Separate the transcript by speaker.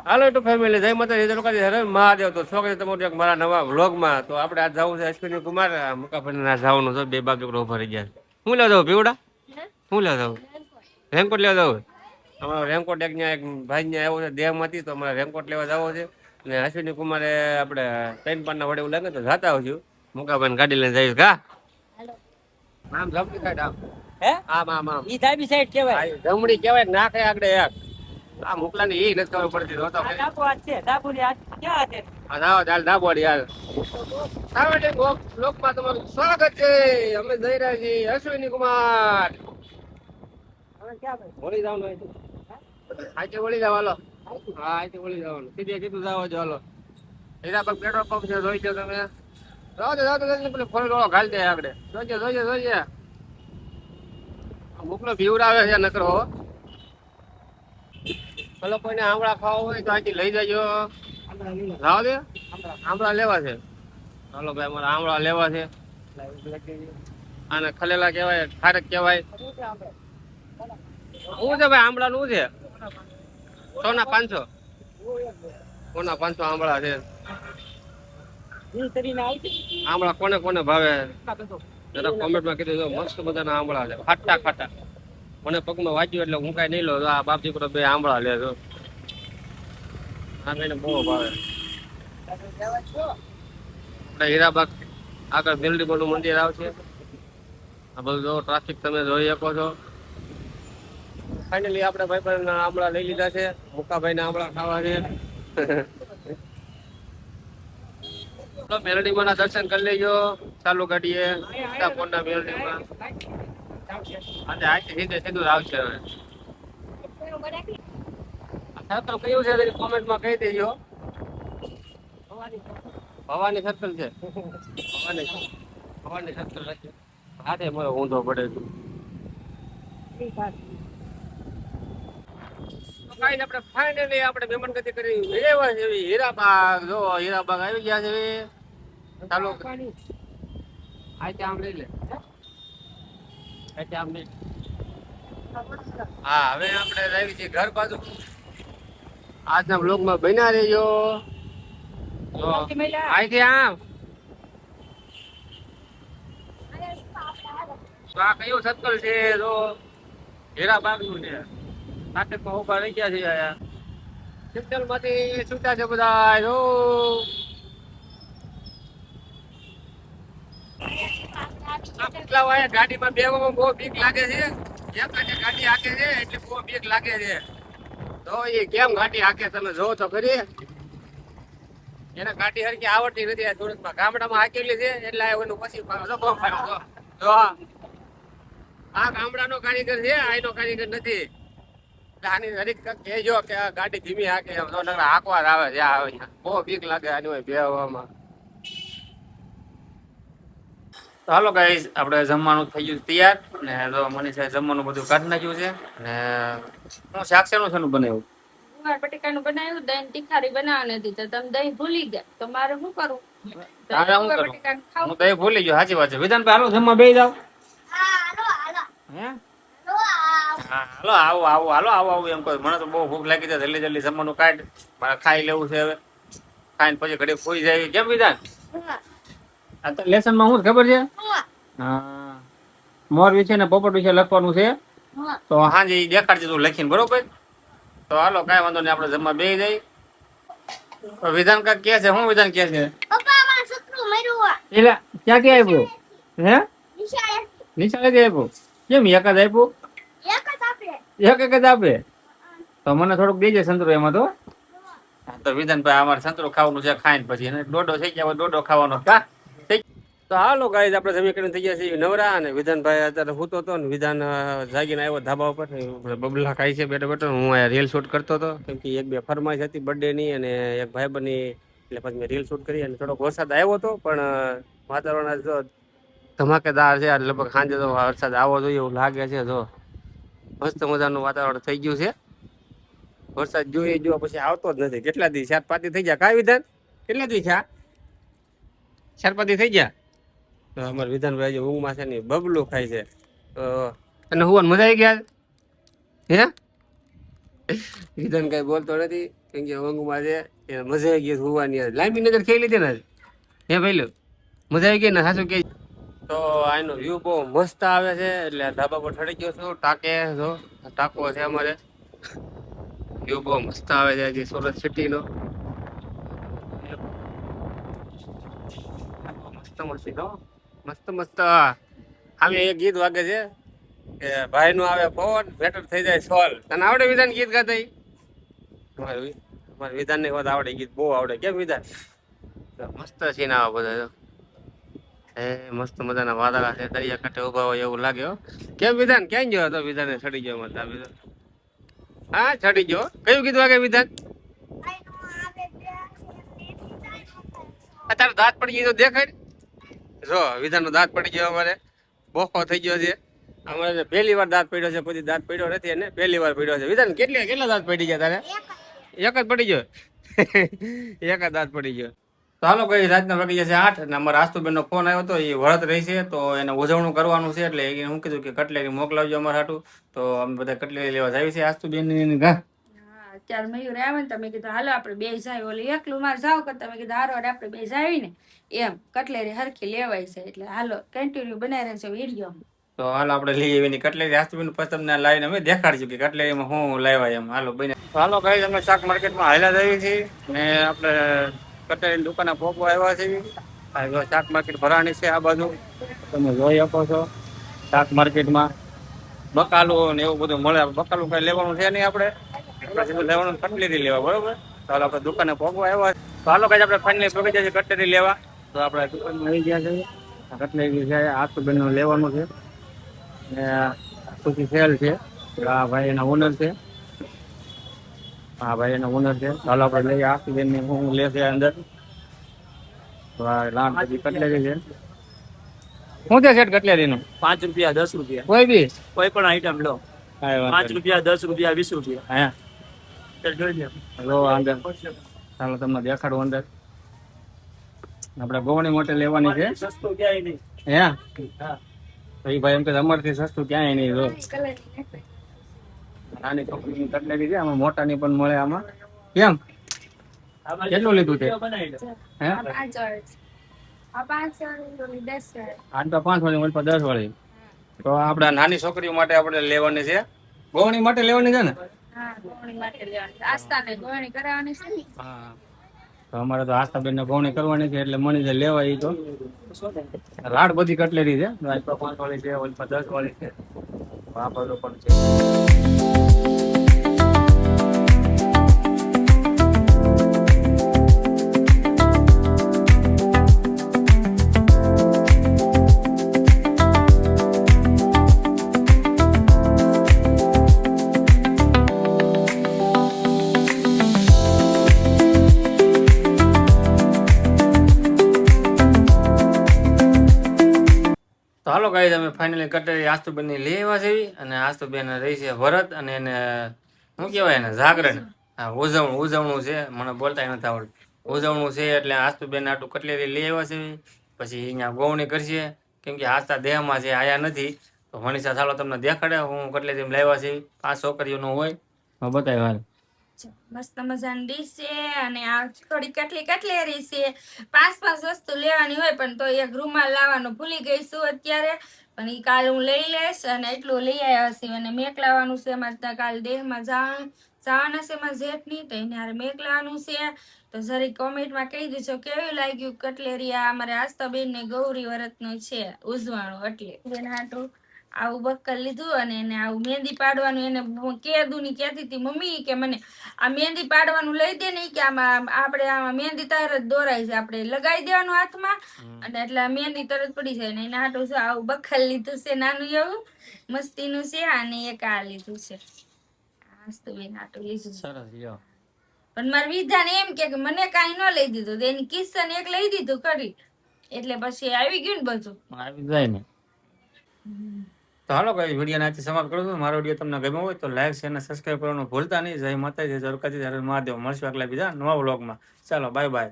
Speaker 1: હાલો two family જય માતાજી લોકાજી હરે મહાદેવ. તો છોકરી તમારું એક મારા નવા વ્લોગમાં. તો આપણે આજ જવું છે અશ્વિની કુમાર મુકાફરી ના જવાનું છે. બે બાકી ભરી ગયા. શું લેવા દઉં પીવડા? શું લેવા દઉં? રેનકોટ લેવા દઉં. અમારો રેનકોટ એક ત્યાં એક ભાઈ ત્યાં આવ્યો છે દેહમાંથી, તો અમારે રેનકોટ લેવા જવો છે. અને અશ્વિની કુમારે આપણે ત્રણ પાનના વડે એવું લાગે તો જાતા આવશું. મુકાભાઈ ગાડી લઈને જઈશ કા આમ જમણી સાઈડ આમ હે આમ આમ આમ ઈ ડાબી સાઈડ કહેવાય, જમણી કહેવાય નાખે આગળ એક આ મોકલાની એ નથી ખબર પડતી. રોતો ડાબો હાથ છે, ડાબુની હાથ ક્યાં છે? આ જાવ ચાલ ડાબોડી હાલ. સાવડે લોકમાં તમારું સ્વાગત છે. અમે જઈ રહ્યા છીએ અશ્વિની કુમાર. હવે ક્યાં ભાઈ વળી જવાનું હોય આજે વળી જાવ હાલો. હા આજે વળી જવાનું સીધે કીધું જાવ જો હાલો. હીરાબાગ પેટ્રોલ પંપ છે જોઈ જો તમે. જાવ ફોન ઘાલ દે આગળ. જોઈજે મોકલો ભીવડાવે છે નકરો. પેલો કોઈને આમળા ખાવા હોય તો અહીંથી લઈ જજો. લાવો દે આમળા લેવા છે. ચાલો ભાઈ અમારે આમળા લેવા છે. આને ખલેલા કહેવાય, ખારક કહેવાય. શું છે ભાઈ આમળા નું છે? 100 ના 500. 100 ના 500 આમળા છે. આમળા કોને કોને ભાવે જરા કોમેન્ટમાં કીધું. મસ્ત મજાના આમળા છે, ખાટા ખાટા. મને પગમાં વાંચ્યું એટલે હું કઈ નહીં લો. આ બાપ દીકરો બે આંબળા લે છો. આ કઈને બહુ ભાવે. આપણે હીરાબાગ આગળ દિલડીબોનું મંદિર આવશે. આ બધું જો ટ્રાફિક તમે જોઈ શકો છો. ફાઇનલી આપણે ભાઈ પણ આંબળા લઈ લીધા છે. મુકાભાઈ ના આંબળા ખાવા છે. મેલડીમાં ના દર્શન કરી લેજો. ચાલુ ગાડીએ સીતાપોરના મેલડીમાં. આજે આથી સીધે સીધું આવશે. હવે સર્કલ કયું છે કોમેન્ટમાં કહી દેજો. ભવાની સર્કલ છે. ભવાની સર્કલ છે. હાથે મને ઊંધો પડે છે. આપણે ફાઇનલી આપણે મહેમાન ગતિ કરી મેળવ્યા છે. હીરાબાગ જો હીરાબાગ આવી ગયા છે. ચાલો આઈ આમ લઈ લે. હા હવે આપણે આવી છીએ ઘર બાજુ. આજના બ્લોગમાં બન્યા રહેજો. અહીંથી આમ આ કયું સર્કલ છે? જો હીરાબાગ નું છે. નાટકમાં ઉભા રહી ગયા છે. આયા સિગ્નલ માંથી છૂટા છે બધા. જો ગાડીમાં બેવામાં બહુ બીક લાગે છે. ગાડી હાકે છે એટલે બહુ બીક લાગે છે. તો એ કેમ ગાડી હાકે તમે જો તો ખરી. એને ગાડી હરકી આવડતી નથી. સુરતમાં ગામડામાં હાકેલી છે એટલે એનું પછી આ ગામડાનો કારીગર છે, આનો કારીગર નથી. આની હરીક કહેજો કે આ ગાડી ધીમી હાકે હાંકવા આવે છે. આવે બહુ બીક લાગે આની હોય બેવામાં. હાલો ગાઈસ આપણે જમવાનું થઈ ગયું તૈયાર. અને જો મનીષાએ જમવાનું બધું કાઢી નાખ્યું છે. અને હું શાક શેનું શેનું બનાવ્યું?
Speaker 2: બટેકાનું બનાવ્યું. દહીં તીખારી બનાવવાની હતી તો તમે દહીં ભૂલી ગયા તો મારે શું કરું?
Speaker 1: હું દહીં ભૂલી ગયો. સાચી વાત છે. વિધાનભાઈ હાલો જમવા બેસી જાવ. હાલો આવો આવો હાલો આવો આવું એમ કહો. મને તો બહુ ભૂખ લાગી છે. જલ્દી જલ્દી જમવાનું કાઢ. મારે ખાઈ લેવું છે. હવે ખાઈને પછી ઘડી ખોઈ જાય. કેમ વિધાન? આ તો લેસન માં શું ખબર છે? હા મોર વિશે ને પોપટ વિશે લખવાનું છે. તો હાજી દેખાડજે તું લખીને. બરોબર તો હાલો કઈ વાંધો નહીં. આપણે જમવા બેસી જઈ. વિધાન કાક કે છે? શું વિધાન કે છે? ક્યાં ક્યાં આપ્યું? હે નિશાળે જ આપ્યું? કેમ એક જ આપ્યું? એક જ આપે તો મને થોડુંક દેજે સંતરું એમાં. તો વિધાનભાઈ અમારે સંતરું ખાવાનું છે. ખાઈને પછી એને દોડો થઈ ગયા. દોડો ખાવાનો કા. તો હાલો ગાઈસ આપણે જમી કરીને થઈ ગયા છીએ નવરા. અને વિધાનભાઈ અત્યારે સૂતો હતો ને વિધાન જાગીને આવ્યો ધાબા ઉપર. બબલા ખાઈ છે બેઠો બેઠો. હું અહીંયા રીલ શૂટ કરતો હતો કેમ કે એક બે ફરમાઈશ હતી બર્થડેની અને એક ભાઈબંધની. એટલે પછી મેં રીલ શૂટ કરી. અને થોડોક વરસાદ આવ્યો હતો પણ વાતાવરણ જો ધમાકેદાર છે. લગભગ સાંજે તો વરસાદ આવવો જોઈએ એવું લાગે છે. જો મસ્ત મજાનું વાતાવરણ થઈ ગયું છે. વરસાદ જોઈએ જો પછી આવતો જ નથી. કેટલા દી 4-5 દી થઈ ગયા કાંઈ વિધાન? કેટલા દી થયા? 4-5 દી થઈ ગયા. તો અમારે વિધાનભાઈ જે ઊંઘમાં છે ને બબલું ખાય છે. તો તને હુવાની મજા આવી ગયા? હે વિધાન કઈ બોલતો નથી કેમ કે ઊંઘમાં છે એને મજા આવી ગઈ હોવાની લાંબી નજર ખેલી લીધી ને હે ભાઈ મજા આવી ગઈ ને સાચું કે તો આનો વ્યૂ બહુ મસ્ત આવે છે એટલે ધાબા પર ચડી ગયો છું ટાકે જો ટાકો છે અમારે વ્યૂ બહુ મસ્ત આવે છે હજી સુરત સિટીનો મસ્ત મસ્ત મસ્ત મસ્ત આમે એક ગીત વાગે છે કે ભાઈ નું આવે ફોન બેટર થઈ જાય સોલ તને આવડે વિધાન ગીત ગાતા અમારે વિધાન ની વાત આવડે ગીત બહુ આવડે કેમ વિધાન મસ્ત સીન આવે બધા એ મસ્ત મજાના વાદળા છે દરિયા કાંઠે ઉભા હોય એવું લાગે હો કેમ વિધાન ક્યાં ગયો હતો વિધાને ચડી ગયો મત હા ચડી ગયો કયું ગીત વાગે વિધાન અત્યારે દાંત પડી ગયો તો દેખાય જો વિધાન નો દાંત પડી ગયો અમારે બોખો થઈ ગયો છે અમારે પહેલી વાર દાંત પડ્યો છે કોઈ દાંત પડ્યો નથી અને પહેલી વાર પડ્યો છે વિધાન કેટલા દાંત પડી ગયા તારે એક જ પડી ગયો એક જ દાંત પડી ગયો તો હાલો કઈ રાતના વાગી જશે 8 અને અમારા આસ્તુબેન નો ફોન આવ્યો હતો એ વળત રહી છે તો એને ઉજવણું કરવાનું છે એટલે એને હું કીધું કે કટલેરી મોકલાવજો અમારા હાટું તો અમે બધા કટલેરી લેવા જાય છે આસ્તુબેન ની ઘા
Speaker 2: અત્યારે મયુર આવે ને તમે કીધું હાલો આપણે બે જાય ઓલી એકલું મારે જાવ કરતા તમે કીધું હારો આપણે બે જાવી ને એમ કટલેરી હરખી લેવાય છે એટલે હાલો કન્ટિન્યુ બનાવી રહ્યા છે વિડીયો
Speaker 1: તો હાલો આપણે લઈ આવીની કટલેરી આસ્તુબેન પછી તમને લાવીને અમે દેખાડશું કે કટલેરીમાં હું લાવ્યા એમ હાલો બને હાલો કઈ અમે શાક માર્કેટમાં હાલ્યા જઈએ છીએ ને આપણે કટલેરી દુકાને પહોંચવા આવ્યા છે શાક માર્કેટ ભરાણી છે આ બાજુ તમે જોઈ શકો છો શાક માર્કેટમાં બકાલું ને એવું બધું મળે બકાલું કઈ લેવાનું છે નહીં આપણે લેવાનું કટલેરી લેવા બરોબર તો હાલ આપણે દુકાને પહોંચવા આવ્યા તો હાલો કઈ આપણે ફાઇનલી પહોંચી જાય છે કટલેરી લેવા તો આપણે દુકાનમાં આવી ગયા છે કટલેરી છે આસ્તુબેન નું લેવાનું છે ને સુખી સેલ છે આ ભાઈ એના ઓનર છે હા ભાઈ એના ઓનર છે હાલો આપણે લઈએ આસ્તુબેન ની હું લેશે અંદર લાંબ બધી કટલેરી છે શું છે સેટ કટલેરી નું
Speaker 3: 5 રૂપિયા 10 રૂપિયા
Speaker 1: કોઈ બી
Speaker 3: કોઈ પણ આઈટમ લો 5 રૂપિયા 10 રૂપિયા 20 રૂપિયા
Speaker 1: હા
Speaker 3: ચાલ જોઈ લો
Speaker 1: લો અંદર ચાલો તમને દેખાડું અંદર આપણે ગોવણી મોટે લેવાની છે
Speaker 3: સસ્તું ક્યાંય નહીં
Speaker 1: હે
Speaker 3: હા
Speaker 1: તો એ ભાઈ એમ કે અમારથી સસ્તું ક્યાંય નહીં જો નાની છોકરીની કટલેરી છે આમાં મોટાની પણ મળે આમાં કેમ કેટલું લીધું છે
Speaker 3: બનાવી લો
Speaker 1: હે
Speaker 2: આ 5
Speaker 1: આઠ તો 5 વાળી ઓલ પર 10 વાળી તો આપણે નાની છોકરીઓ માટે આપણે લેવાની છે ગોવણી માટે લેવાની છે ને
Speaker 2: હા ગોવણી માટે લેવાની આસ્તાને ગોવણી કરાવવાની છે ને
Speaker 1: હા તો અમારે તો આસ્તાબેન ને ગોવણી કરવાની છે એટલે મણી જે લેવાય તો લાડ બધી કટલેરી છે 5 વાળી છે ઓલ પર 10 વાળી છે આ બધું પણ છે તો હાલો ગાઈસ અમે ફાઇનલી કટલેરી આસ્તુબેન ની લઈ આવ્યા છે અને આસ્તુબેન રહી છે ભરત અને એને શું કહેવાય એને જાગરણ હા ઉજવણું છે મને બોલતા નથી આવડતું ઉજવણું છે એટલે આસ્તુબેન આટલું કટલેરી લઈ આવ્યા છે પછી અહીંયા ગોવણી કરશે કેમ કે આસ્તા દેહમાં છે આયા નથી તો મનીષા ચાલો તમને દેખાડે હું કટલેરી લાવ્યા છે 5 છોકરીઓનું હોય બતાવ્યો હાલ
Speaker 2: મસ્ત મજાની ડીશ છે અને આ થોડી કટલેરી છે 5 વસ્તુ લેવાની હોય પણ તો એક રૂમાલ લાવવાનો ભૂલી ગઈ છું અત્યારે પણ ઈ કાલ હું લઈ લઈશ અને એટલું લઈ આવ્યા છે અને મેક લાવવાનું છે અમારે ત્યાં કાલ દેહમાં જવાના છે મારા જેઠની તો એને હારે મેક લાવવાનું છે તો જરી કોમેન્ટમાં કહી દેજો કેવું લાગ્યું કટલેરી આ અમારે આસ્તાબેન ને ગૌરી વ્રતનું છે ઉજવાણું એટલે બેન હાટું આવું બક્કર લીધું અને એને આવું મહેંદી પાડવાનું એને કહેતું ની કહેતી હતી મમ્મી કે મને આ મહેંદી પાડવાનું લઈ દે નહીં કે આમાં આપણે આમાં મહેંદી તરત દોરાય છે આપણે લગાવી દેવાનું હાથમાં અને એટલે આ મહેંદી તરત પડી જાય ને એના હાટું છે આવું બક્કર લીધું છે નાનું એવું મસ્તીનું છે અને એક આ લીધું છે આસ્તુબેન હાટું લીધું
Speaker 1: સરસ લ્યો
Speaker 2: પણ મારા વિધાન એમ કે મને કાંઈ ન લઈ દીધું તો એની કિસ્સન એક લઈ દીધું કરી એટલે પછી આવી ગયું ને બધું
Speaker 1: આવી જાય ને તો હાલો કઈ વિડીયો નાથી સમાપ્ત કરું છું મારો વિડીયો તમને ગમ્યો હોય તો લાઈક શેર અને સબસ્ક્રાઈબ કરવાનું ભૂલતા નહીં જય માતાજી જય દ્વારકાધીશ હર મહાદેવ મળશું આગલા બીજા નવા વ્લોગમાં ચાલો બાય બાય